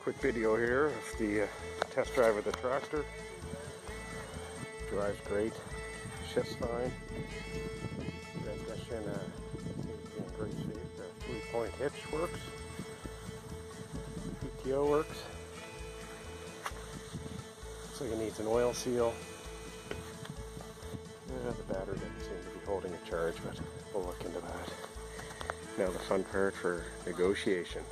Quick video here of the test drive of the tractor. Drives great, shifts fine. Transmission in great shape. The 3-point hitch works. PTO works. Looks like it needs an oil seal. The battery doesn't seem to be holding a charge, but we'll look into that. Now the fun part for negotiation.